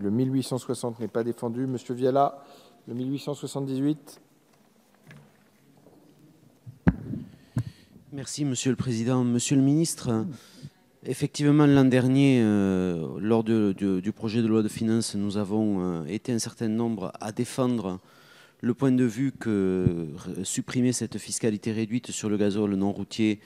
Le 1860 n'est pas défendu. Monsieur Viala, le 1878. Merci, Monsieur le Président. Monsieur le Ministre, effectivement, l'an dernier, lors du projet de loi de finances, nous avons été un certain nombre à défendre le point de vue que supprimer cette fiscalité réduite sur le gazole non routier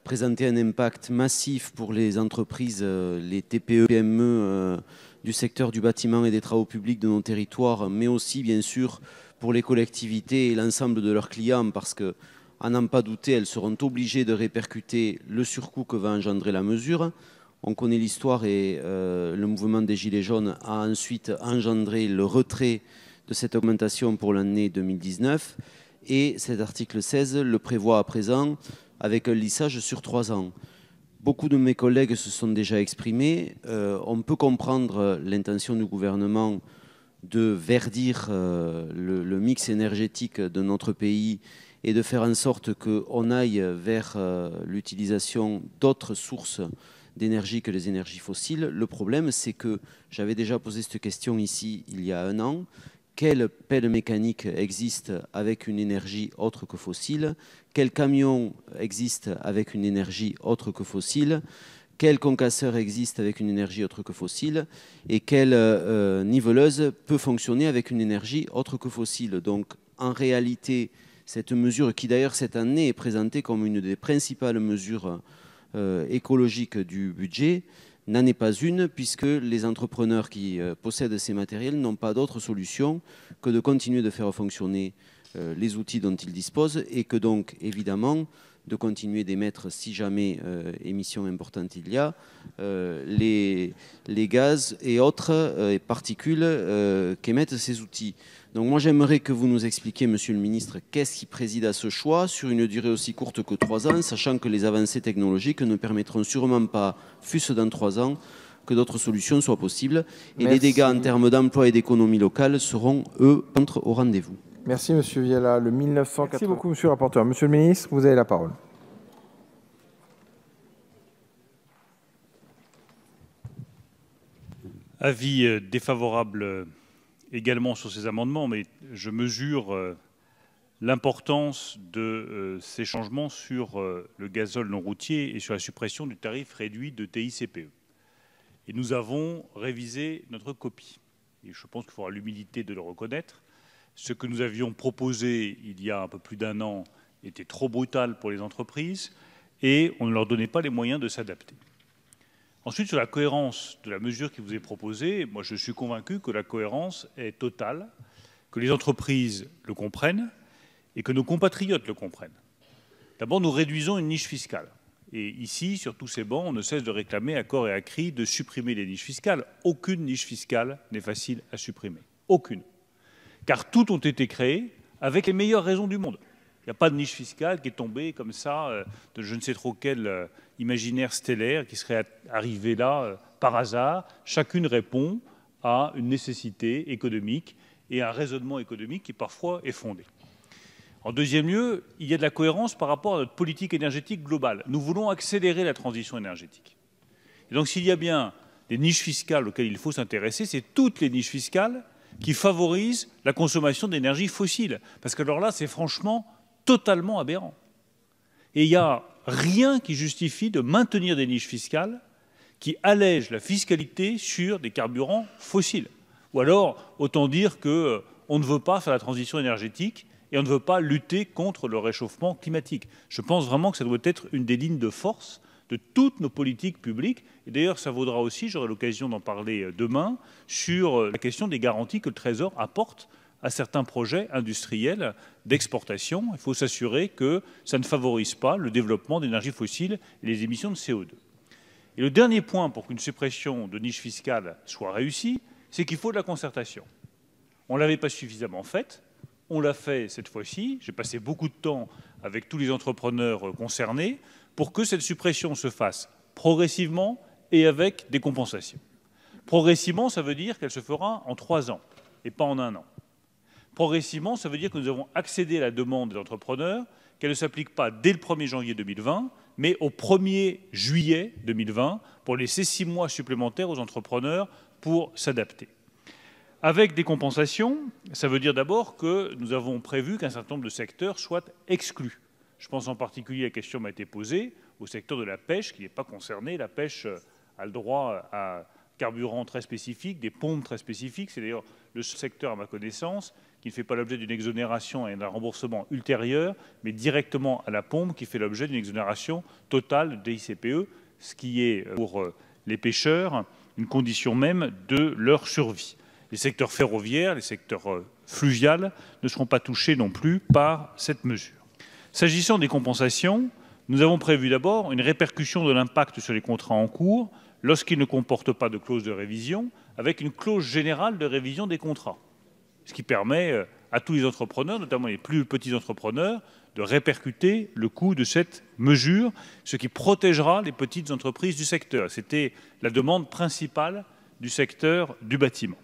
présentait un impact massif pour les entreprises, les TPE, PME du secteur du bâtiment et des travaux publics de nos territoires, mais aussi, bien sûr, pour les collectivités et l'ensemble de leurs clients, parce que, à n'en pas douter, elles seront obligées de répercuter le surcoût que va engendrer la mesure. On connaît l'histoire et le mouvement des Gilets jaunes a ensuite engendré le retrait de cette augmentation pour l'année 2019. Et cet article 16 le prévoit à présent avec un lissage sur 3 ans. Beaucoup de mes collègues se sont déjà exprimés. On peut comprendre l'intention du gouvernement de verdir le mix énergétique de notre pays et de faire en sorte qu'on aille vers l'utilisation d'autres sources d'énergie que les énergies fossiles. Le problème, c'est que j'avais déjà posé cette question ici il y a 1 an. Quelle pelle mécanique existe avec une énergie autre que fossile? Quel camion existe avec une énergie autre que fossile? Quel concasseur existe avec une énergie autre que fossile? Et quelle niveleuse peut fonctionner avec une énergie autre que fossile? Donc, en réalité, cette mesure, qui d'ailleurs cette année est présentée comme une des principales mesures écologiques du budget, n'en est pas une, puisque les entrepreneurs qui possèdent ces matériels n'ont pas d'autre solution que de continuer de faire fonctionner les outils dont ils disposent et que donc, évidemment, de continuer d'émettre, si jamais émission importante il y a, les gaz et autres particules qu'émettent ces outils. Donc moi, j'aimerais que vous nous expliquiez, Monsieur le Ministre, qu'est-ce qui préside à ce choix sur une durée aussi courte que 3 ans, sachant que les avancées technologiques ne permettront sûrement pas, fût-ce dans 3 ans, que d'autres solutions soient possibles. Et Merci. Les dégâts en termes d'emploi et d'économie locale seront, eux, au rendez-vous. Merci, Monsieur Viala. Le 1980. Merci beaucoup, Monsieur le rapporteur. Monsieur le Ministre, vous avez la parole. Avis défavorable également sur ces amendements, mais je mesure l'importance de ces changements sur le gazole non routier et sur la suppression du tarif réduit de TICPE. Et nous avons révisé notre copie. Et je pense qu'il faudra l'humilité de le reconnaître. Ce que nous avions proposé il y a un peu plus d'1 an était trop brutal pour les entreprises et on ne leur donnait pas les moyens de s'adapter. Ensuite, sur la cohérence de la mesure qui vous est proposée, moi je suis convaincu que la cohérence est totale, que les entreprises le comprennent et que nos compatriotes le comprennent. D'abord, nous réduisons une niche fiscale. Et ici, sur tous ces bancs, on ne cesse de réclamer à corps et à cri de supprimer les niches fiscales. Aucune niche fiscale n'est facile à supprimer. Aucune. Car toutes ont été créées avec les meilleures raisons du monde. Il n'y a pas de niche fiscale qui est tombée comme ça de je ne sais trop quel imaginaire stellaire qui serait arrivé là par hasard. Chacune répond à une nécessité économique et à un raisonnement économique qui parfois est fondé. En deuxième lieu, il y a de la cohérence par rapport à notre politique énergétique globale. Nous voulons accélérer la transition énergétique. Et donc s'il y a bien des niches fiscales auxquelles il faut s'intéresser, c'est toutes les niches fiscales qui favorisent la consommation d'énergie fossile. Parce que alors là, c'est franchement totalement aberrant. Et il n'y a rien qui justifie de maintenir des niches fiscales qui allègent la fiscalité sur des carburants fossiles. Ou alors, autant dire qu'on ne veut pas faire la transition énergétique et on ne veut pas lutter contre le réchauffement climatique. Je pense vraiment que ça doit être une des lignes de force de toutes nos politiques publiques. Et d'ailleurs, ça vaudra aussi, j'aurai l'occasion d'en parler demain, sur la question des garanties que le Trésor apporte à certains projets industriels d'exportation. Il faut s'assurer que ça ne favorise pas le développement d'énergies fossiles et les émissions de CO2. Et le dernier point pour qu'une suppression de niche fiscale soit réussie, c'est qu'il faut de la concertation. On ne l'avait pas suffisamment faite, on l'a fait cette fois-ci. J'ai passé beaucoup de temps avec tous les entrepreneurs concernés pour que cette suppression se fasse progressivement et avec des compensations. Progressivement, ça veut dire qu'elle se fera en 3 ans et pas en 1 an. Progressivement, ça veut dire que nous avons accédé à la demande des entrepreneurs, qu'elle ne s'applique pas dès le 1er janvier 2020, mais au 1er juillet 2020, pour laisser 6 mois supplémentaires aux entrepreneurs pour s'adapter. Avec des compensations, ça veut dire d'abord que nous avons prévu qu'un certain nombre de secteurs soient exclus. Je pense en particulier, la question m'a été posée, au secteur de la pêche qui n'est pas concerné. La pêche a le droit à carburant très spécifique, des pompes très spécifiques. C'est d'ailleurs le secteur, à ma connaissance, qui ne fait pas l'objet d'une exonération et d'un remboursement ultérieur, mais directement à la pompe, qui fait l'objet d'une exonération totale de TICPE, ce qui est pour les pêcheurs une condition même de leur survie. Les secteurs ferroviaires, les secteurs fluviaux ne seront pas touchés non plus par cette mesure. S'agissant des compensations, nous avons prévu d'abord une répercussion de l'impact sur les contrats en cours lorsqu'ils ne comportent pas de clause de révision, avec une clause générale de révision des contrats, ce qui permet à tous les entrepreneurs, notamment les plus petits entrepreneurs, de répercuter le coût de cette mesure, ce qui protégera les petites entreprises du secteur. C'était la demande principale du secteur du bâtiment.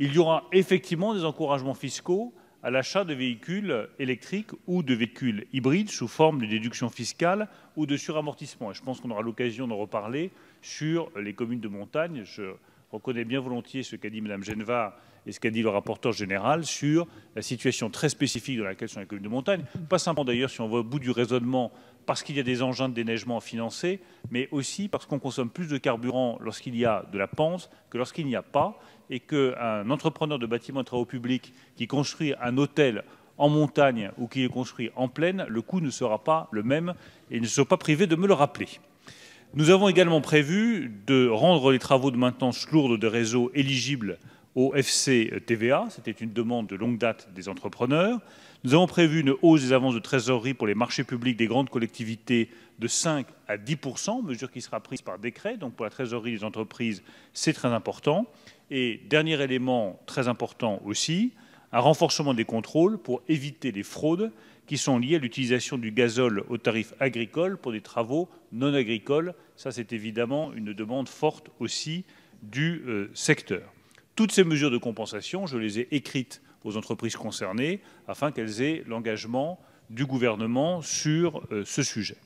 Il y aura effectivement des encouragements fiscaux à l'achat de véhicules électriques ou de véhicules hybrides sous forme de déduction fiscale ou de suramortissement. Et je pense qu'on aura l'occasion d'en reparler sur les communes de montagne. Je reconnais bien volontiers ce qu'a dit Mme Genevard et ce qu'a dit le rapporteur général sur la situation très spécifique dans laquelle sont les communes de montagne. Pas simplement d'ailleurs, si on va au bout du raisonnement, parce qu'il y a des engins de déneigement à financer, mais aussi parce qu'on consomme plus de carburant lorsqu'il y a de la pente que lorsqu'il n'y a pas, et qu'un entrepreneur de bâtiments de travaux publics qui construit un hôtel en montagne ou qui est construit en plaine, le coût ne sera pas le même et ils ne sont pas privés de me le rappeler. Nous avons également prévu de rendre les travaux de maintenance lourde de réseaux éligibles au FCTVA. C'était une demande de longue date des entrepreneurs. Nous avons prévu une hausse des avances de trésorerie pour les marchés publics des grandes collectivités de 5 à 10%, mesure qui sera prise par décret. Donc pour la trésorerie des entreprises, c'est très important. Et dernier élément très important aussi, un renforcement des contrôles pour éviter les fraudes qui sont liées à l'utilisation du gazole au tarif agricole pour des travaux non agricoles. Ça, c'est évidemment une demande forte aussi du secteur. Toutes ces mesures de compensation, je les ai écrites aux entreprises concernées afin qu'elles aient l'engagement du gouvernement sur ce sujet.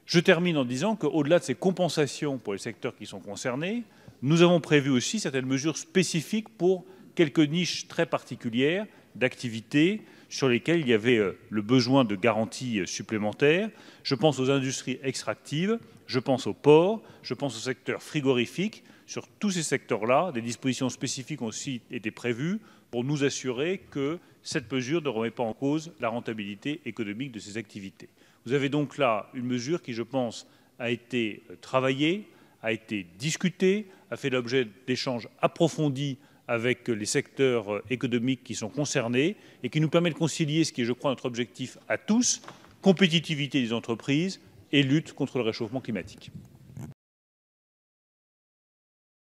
Je termine en disant qu'au-delà de ces compensations pour les secteurs qui sont concernés, nous avons prévu aussi certaines mesures spécifiques pour quelques niches très particulières d'activités sur lesquelles il y avait le besoin de garanties supplémentaires. Je pense aux industries extractives, je pense aux ports, je pense au secteur frigorifique. Sur tous ces secteurs-là, des dispositions spécifiques ont aussi été prévues pour nous assurer que cette mesure ne remet pas en cause la rentabilité économique de ces activités. Vous avez donc là une mesure qui, je pense, a été travaillée, a été discutée, a fait l'objet d'échanges approfondis avec les secteurs économiques qui sont concernés et qui nous permet de concilier ce qui est, je crois, notre objectif à tous, compétitivité des entreprises et lutte contre le réchauffement climatique.